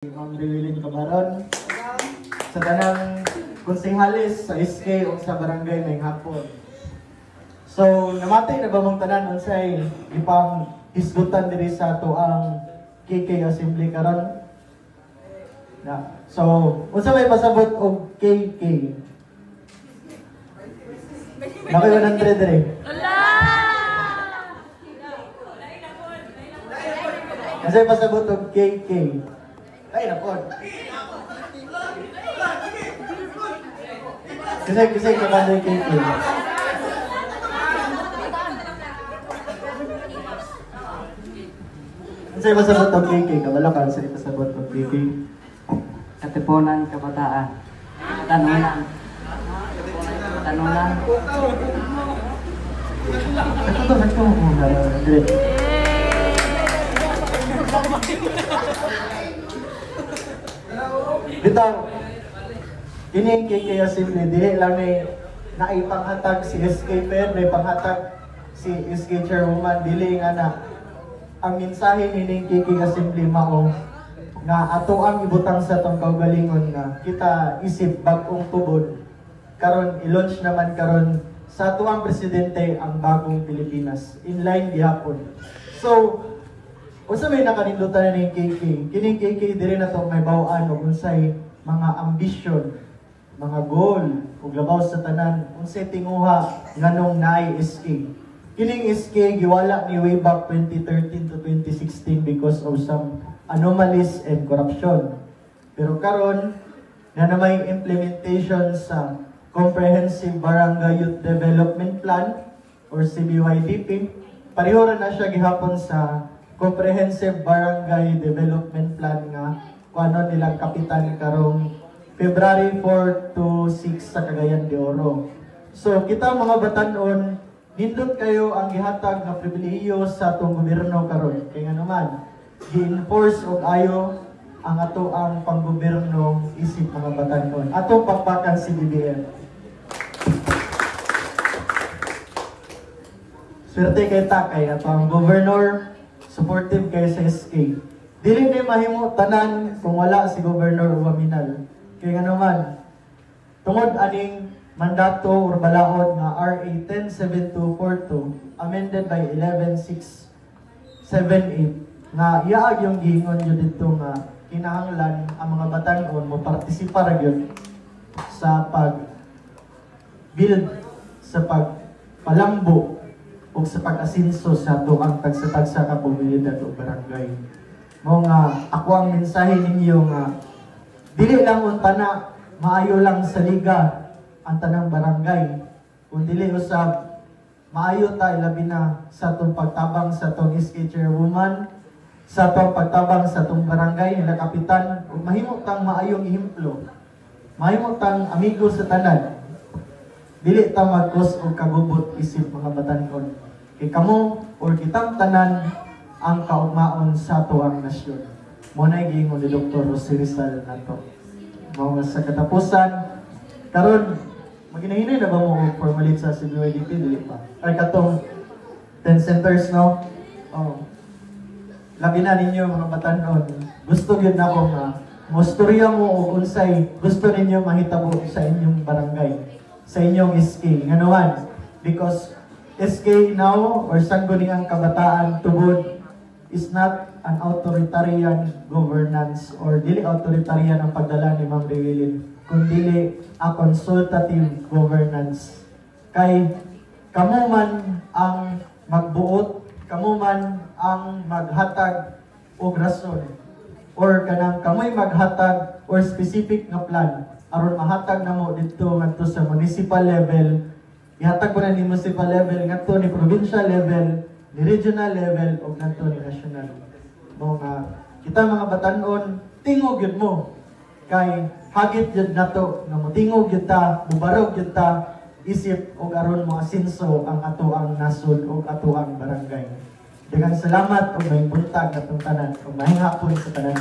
Ma'am Rewilin Cabaron sa tanang konsehalis sa SK o sa barangay may hapon. So, namatay na ba mong tanan unsay ipang hisgutan diri sa ato ang KK Assembly karon? Na. So, unsa may pasabot og KK? Nakay 100 diri. Unsay pasabot og KK? Ay, napod. Kisay ka ba yung KK? Sa'yo masabot ang KK? Kabala ka, sa'yo masabot ang KK? Katipunan, kabataan. Tanunan. Tanunan. Ito. Bitaw, kini KK Assembly, dili lang may naipanghatag si SK Pen, may panghatag si SK Chairwoman, dili nga na ang mensahe ni KK Assembly mao nga ato ang ibutang sa tong kaugalingon nga kita isip bag-ong tubod karon i-launch naman karon sa ato ang presidente ang bagong Pilipinas inline gihapon. So unsa may nakanindutan ni KK? Kining KK diri na to may baw-an og unsay mga ambisyon, mga goal ug labaw sa tanan unsay tinguha nganong naay SK. Kining SK giwala ni way back 2013 to 2016 because of some anomalies and corruption. Pero karon na may implementation sa Comprehensive Barangay Youth Development Plan or CBYDP, pareho ra na siya gihapon sa Comprehensive Barangay Development Plan nga kuano nilang kapitan karong February 4 to 6 sa Cagayan de Oro. So kita mga batan-on, nindot kayo ang gihatag nga pribilehiyo sa atong gobyerno karon. Kaya nga naman, gi-enforce og ayo ang ato ang panggobyerno isip mga batan-on. Atong pakpakan si BBM. Swerte kay Takay ato ang governor supportive kay sa SK. Dili ni mahimo tanan kung wala si Governor Uwaminal. Kaya nga naman, tungod aning mandato or balaod nga RA 107242 amended by 11678 nga iaag yung giingon yun dito nga kinahanglan ang mga batan-on mo partisipar gyud sa pag-build, sa pagpalambo o sa pag-asinso sa tuang tagsa-tagsa ka komunidad o barangay. Mo nga ako ang mensahe ninyo nga dili lang untana maayo lang sa liga ang tanang barangay, kung dili usab maayo ta labi na sa atong pagtabang sa atong SK Chairwoman, sa atong pagtabang sa atong barangay nila kapitan, ug mahimo tang maayong ehemplo, mahimo tang amigo sa tanan. Dili ta magkos og kagubot isip mga batan-on. Kay kamo or kitang tanan ang kaugmaon sa ato ang nasyon. Mo na giingon ni Dr. Jose Rizal nato. Mao nga sa katapusan karon maginahinay na ba mo formalite sa CBYDP dili pa? Ay katong 10 centers no. Oh. Labi na ninyo mga batan-on. Gusto gyud nako nga mostorya mo og unsay gusto ninyo mahitabo sa inyong barangay, sa inyong SK. Nganoan? Because SK now or sangguniang kabataan tubod is not an authoritarian governance or dili authoritarian ang pagdala ni Ma'am Rewilin, kundi a consultative governance. Kay kamo man ang magbuot, kamo man ang maghatag og rason or kanang kamoy maghatag or specific nga plan aron mahatag namo didto ngadto sa municipal level, ihatag ko na ni municipal level ngadto ni provincial level, ni regional level o ngadto ni national. Mga kita mga batan-on, tingog yun mo kay hagit yun nato nga motingog yun ta, mubarog yun ta isip o aron mo asinso ang ato ang nasod o ato ang barangay. Daghang salamat o may buntag atong tanan o may hapon sa tanan.